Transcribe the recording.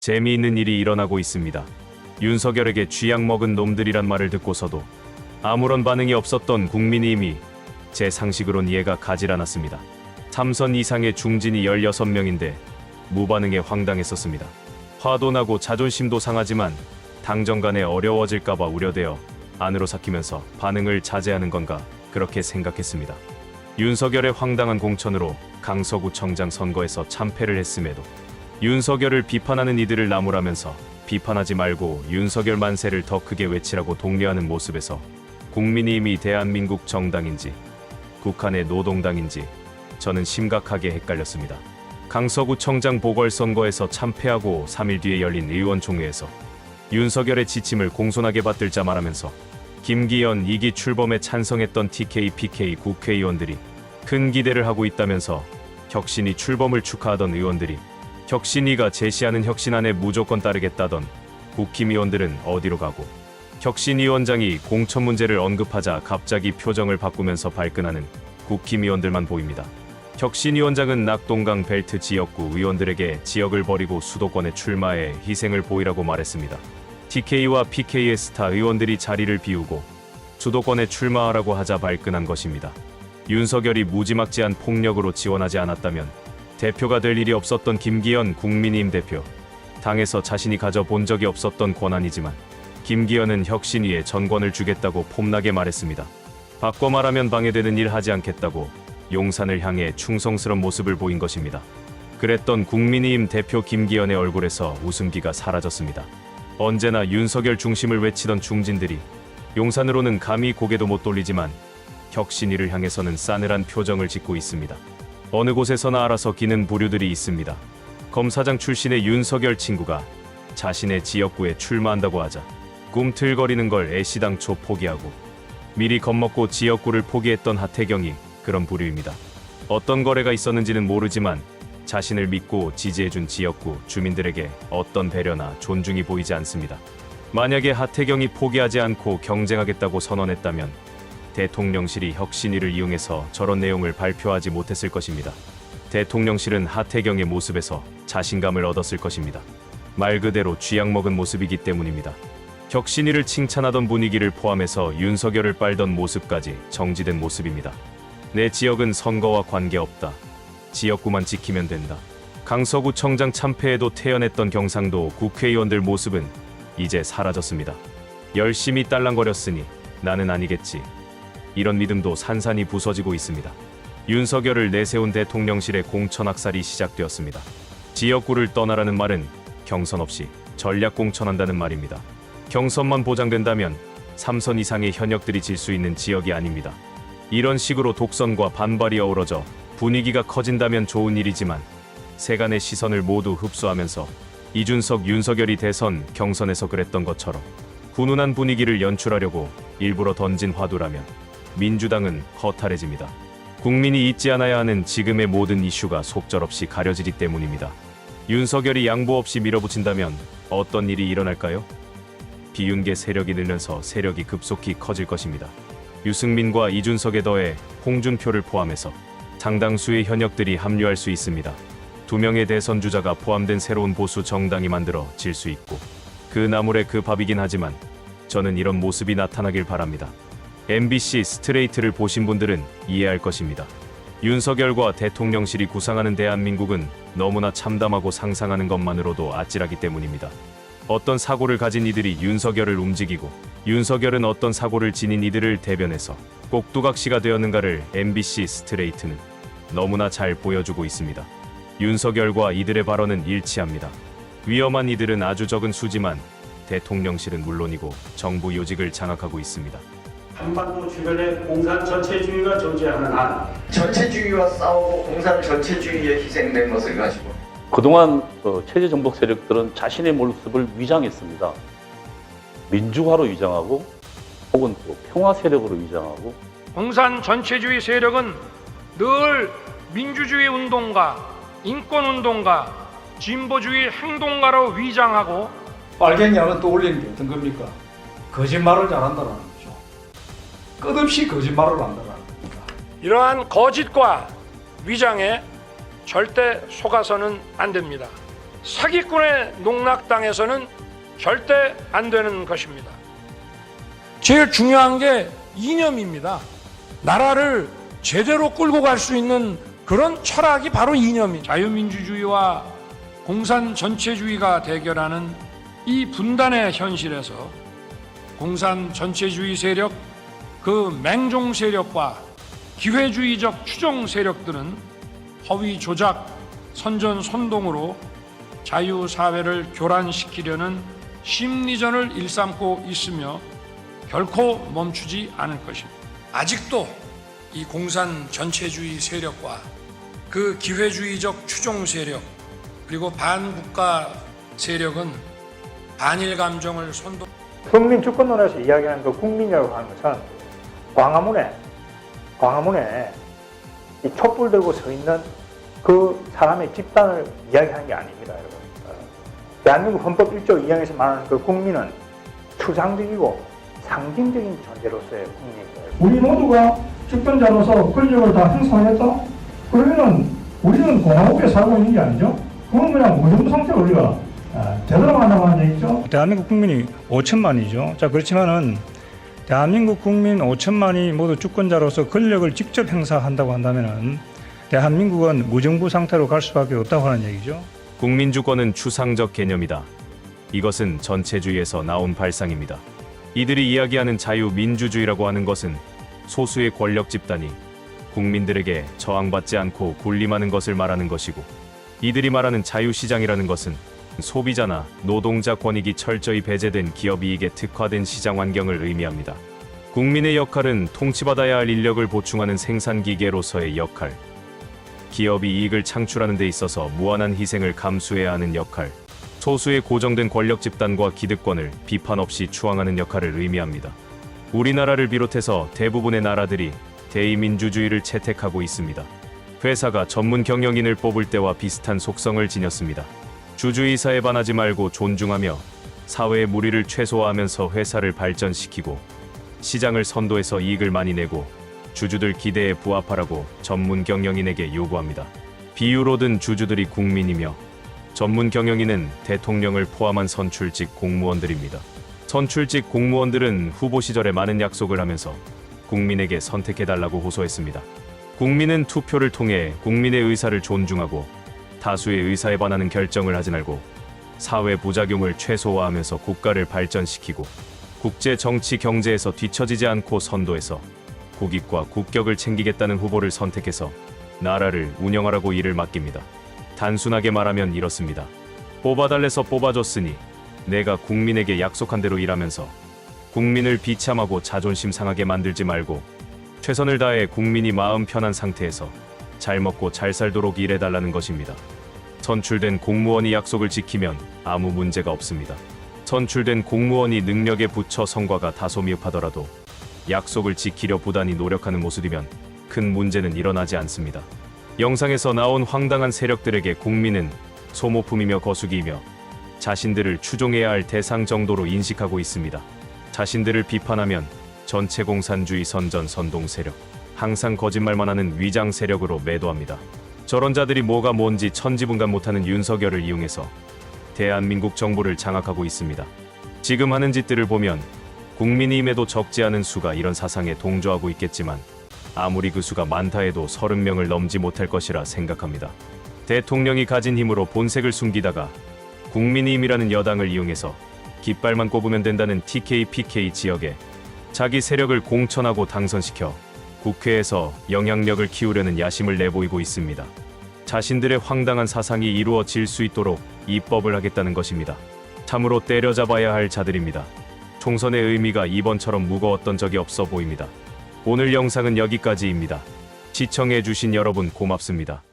재미있는 일이 일어나고 있습니다. 윤석열에게 쥐약 먹은 놈들이란 말을 듣고서도 아무런 반응이 없었던 국민의힘이 제 상식으론 이해가 가질 않았습니다. 3선 이상의 중진이 16명인데 무반응에 황당했었습니다. 화도 나고 자존심도 상하지만 당정 간에 어려워질까봐 우려되어 안으로 삭히면서 반응을 자제하는 건가 그렇게 생각했습니다. 윤석열의 황당한 공천으로 강서구청장 선거에서 참패를 했음에도 윤석열을 비판하는 이들을 나무라면서 비판하지 말고 윤석열 만세를 더 크게 외치라고 독려하는 모습에서 국민의힘이 대한민국 정당인지 북한의 노동당인지 저는 심각하게 헷갈렸습니다. 강서구청장 보궐선거에서 참패하고 3일 뒤에 열린 의원총회에서 윤석열의 지침을 공손하게 받들자 말하면서 김기현 2기 출범에 찬성했던 TK, PK 국회의원들이 큰 기대를 하고 있다면서 혁신이 출범을 축하하던 의원들이 혁신이가 제시하는 혁신안에 무조건 따르겠다던 국힘의원들은 어디로 가고 혁신위원장이 공천 문제를 언급하자 갑자기 표정을 바꾸면서 발끈하는 국힘의원들만 보입니다. 혁신위원장은 낙동강 벨트 지역구 의원들에게 지역을 버리고 수도권에 출마해 희생을 보이라고 말했습니다. TK와 PK의 스타 의원들이 자리를 비우고 수도권에 출마하라고 하자 발끈한 것입니다. 윤석열이 무지막지한 폭력으로 지원하지 않았다면 대표가 될 일이 없었던 김기현 국민의힘 대표. 당에서 자신이 가져본 적이 없었던 권한이지만 김기현은 혁신위에 전권을 주겠다고 폼나게 말했습니다. 바꿔 말하면 방해되는 일 하지 않겠다고 용산을 향해 충성스런 모습을 보인 것입니다. 그랬던 국민의힘 대표 김기현의 얼굴에서 웃음기가 사라졌습니다. 언제나 윤석열 중심을 외치던 중진들이 용산으로는 감히 고개도 못 돌리지만 혁신위를 향해서는 싸늘한 표정을 짓고 있습니다. 어느 곳에서나 알아서 기는 부류들이 있습니다. 검사장 출신의 윤석열 친구가 자신의 지역구에 출마한다고 하자 꿈틀거리는 걸 애시당초 포기하고 미리 겁먹고 지역구를 포기했던 하태경이 그런 부류입니다. 어떤 거래가 있었는지는 모르지만 자신을 믿고 지지해준 지역구 주민들에게 어떤 배려나 존중이 보이지 않습니다. 만약에 하태경이 포기하지 않고 경쟁하겠다고 선언했다면 대통령실이 혁신위를 이용해서 저런 내용을 발표하지 못했을 것입니다. 대통령실은 하태경의 모습에서 자신감을 얻었을 것입니다. 말 그대로 쥐약 먹은 모습이기 때문입니다. 혁신위를 칭찬하던 분위기를 포함해서 윤석열을 빨던 모습까지 정지된 모습입니다. 내 지역은 선거와 관계없다. 지역구만 지키면 된다. 강서구청장 참패에도 태연했던 경상도 국회의원들 모습은 이제 사라졌습니다. 열심히 딸랑거렸으니 나는 아니겠지. 이런 믿음도 산산이 부서지고 있습니다. 윤석열을 내세운 대통령실의 공천학살이 시작되었습니다. 지역구를 떠나라는 말은 경선 없이 전략 공천한다는 말입니다. 경선만 보장된다면 3선 이상의 현역들이 질 수 있는 지역이 아닙니다. 이런 식으로 독선과 반발이 어우러져 분위기가 커진다면 좋은 일이지만 세간의 시선을 모두 흡수하면서 이준석, 윤석열이 대선, 경선에서 그랬던 것처럼 훈훈한 분위기를 연출하려고 일부러 던진 화두라면 민주당은 허탈해집니다. 국민이 잊지 않아야 하는 지금의 모든 이슈가 속절없이 가려지기 때문입니다. 윤석열이 양보 없이 밀어붙인다면 어떤 일이 일어날까요? 비윤계 세력이 늘면서 세력이 급속히 커질 것입니다. 유승민과 이준석에 더해 홍준표를 포함해서 상당수의 현역들이 합류할 수 있습니다. 2명의 대선 주자가 포함된 새로운 보수 정당이 만들어질 수 있고 그 나물의 그 밥이긴 하지만 저는 이런 모습이 나타나길 바랍니다. MBC 스트레이트를 보신 분들은 이해할 것입니다. 윤석열과 대통령실이 구상하는 대한민국은 너무나 참담하고 상상하는 것만으로도 아찔하기 때문입니다. 어떤 사고를 가진 이들이 윤석열을 움직이고 윤석열은 어떤 사고를 지닌 이들을 대변해서 꼭두각시가 되었는가를 MBC 스트레이트는 너무나 잘 보여주고 있습니다. 윤석열과 이들의 발언은 일치합니다. 위험한 이들은 아주 적은 수지만 대통령실은 물론이고 정부 요직을 장악하고 있습니다. 한반도 주변에 공산 전체주의가 존재하는 한 전체주의와 싸우고 공산 전체주의에 희생된 것을 가지고 그동안 체제 정복 세력들은 자신의 모습을 위장했습니다. 민주화로 위장하고 혹은 또 평화 세력으로 위장하고 공산 전체주의 세력은 늘 민주주의 운동가, 인권 운동가, 진보주의 행동가로 위장하고 빨갱이 하나 떠올리는 게 어떤 겁니까? 거짓말을 잘한다는 거죠. 끝없이 거짓말을 한다는 겁니다. 이러한 거짓과 위장에 절대 속아서는 안 됩니다. 사기꾼의 농락당해서는 절대 안 되는 것입니다. 제일 중요한 게 이념입니다. 나라를 제대로 끌고 갈 수 있는 그런 철학이 바로 이념이. 자유민주주의와 공산 전체주의가 대결하는 이 분단의 현실에서 공산 전체주의 세력, 그 맹종 세력과 기회주의적 추종 세력들은 허위 조작, 선전 선동으로 자유사회를 교란시키려는 심리전을 일삼고 있으며 결코 멈추지 않을 것입니다. 아직도 이 공산 전체주의 세력과 그 기회주의적 추종 세력 그리고 반국가 세력은 반일 감정을 선동. 국민 주권론에서 이야기하는 그 국민이라고 하는 것은 광화문에 이 촛불 들고 서 있는 그 사람의 집단을 이야기하는 게 아닙니다, 여러분. 대한민국 헌법 1조 2항에서 말하는 그 국민은 추상적이고 상징적인 존재로서의 국민입니다. 우리 모두가 주권자로서 권력을 다 행사하겠다? 그러면은 우리는 공화국에 살고 있는 게 아니죠? 그건 그냥 무정부 상태로 우리가 제대로 만나가는 얘기죠. 대한민국 국민이 5천만이죠. 자, 그렇지만은 대한민국 국민 5천만이 모두 주권자로서 권력을 직접 행사한다고 한다면은 대한민국은 무정부 상태로 갈 수밖에 없다고 하는 얘기죠. 국민주권은 추상적 개념이다. 이것은 전체주의에서 나온 발상입니다. 이들이 이야기하는 자유민주주의라고 하는 것은 소수의 권력 집단이 국민들에게 저항받지 않고 군림하는 것을 말하는 것이고, 이들이 말하는 자유시장이라는 것은 소비자나 노동자 권익이 철저히 배제된 기업 이익에 특화된 시장 환경을 의미합니다. 국민의 역할은 통치받아야 할 인력을 보충하는 생산기계로서의 역할, 기업이 이익을 창출하는 데 있어서 무한한 희생을 감수해야 하는 역할, 소수의 고정된 권력 집단과 기득권을 비판 없이 추앙하는 역할을 의미합니다. 우리나라를 비롯해서 대부분의 나라들이 대의민주주의를 채택하고 있습니다. 회사가 전문 경영인을 뽑을 때와 비슷한 속성을 지녔습니다. 주주의사에 반하지 말고 존중하며 사회의 무리를 최소화하면서 회사를 발전시키고 시장을 선도해서 이익을 많이 내고 주주들 기대에 부합하라고 전문 경영인에게 요구합니다. 비유로 든 주주들이 국민이며 전문 경영인은 대통령을 포함한 선출직 공무원들입니다. 선출직 공무원들은 후보 시절에 많은 약속을 하면서 국민에게 선택해달라고 호소했습니다. 국민은 투표를 통해 국민의 의사를 존중하고 다수의 의사에 반하는 결정을 하지 말고 사회 부작용을 최소화하면서 국가를 발전시키고 국제 정치 경제에서 뒤처지지 않고 선도해서 국익과 국격을 챙기겠다는 후보를 선택해서 나라를 운영하라고 일을 맡깁니다. 단순하게 말하면 이렇습니다. 뽑아달래서 뽑아줬으니 내가 국민에게 약속한 대로 일하면서 국민을 비참하고 자존심 상하게 만들지 말고 최선을 다해 국민이 마음 편한 상태에서 잘 먹고 잘 살도록 일해달라는 것입니다. 선출된 공무원이 약속을 지키면 아무 문제가 없습니다. 선출된 공무원이 능력에 부처 성과가 다소 미흡하더라도 약속을 지키려 부단히 노력하는 모습이면 큰 문제는 일어나지 않습니다. 영상에서 나온 황당한 세력들에게 국민은 소모품이며 거수기이며 자신들을 추종해야 할 대상 정도로 인식하고 있습니다. 자신들을 비판하면 전체 공산주의 선전 선동 세력, 항상 거짓말만 하는 위장 세력으로 매도합니다. 저런 자들이 뭐가 뭔지 천지분간 못하는 윤석열을 이용해서 대한민국 정부를 장악하고 있습니다. 지금 하는 짓들을 보면 국민의힘에도 적지 않은 수가 이런 사상에 동조하고 있겠지만 아무리 그 수가 많다 해도 30명을 넘지 못할 것이라 생각합니다. 대통령이 가진 힘으로 본색을 숨기다가 국민의힘이라는 여당을 이용해서 깃발만 꼽으면 된다는 TK, PK 지역에 자기 세력을 공천하고 당선시켜 국회에서 영향력을 키우려는 야심을 내보이고 있습니다. 자신들의 황당한 사상이 이루어질 수 있도록 입법을 하겠다는 것입니다. 참으로 때려잡아야 할 자들입니다. 총선의 의미가 이번처럼 무거웠던 적이 없어 보입니다. 오늘 영상은 여기까지입니다. 시청해주신 여러분 고맙습니다.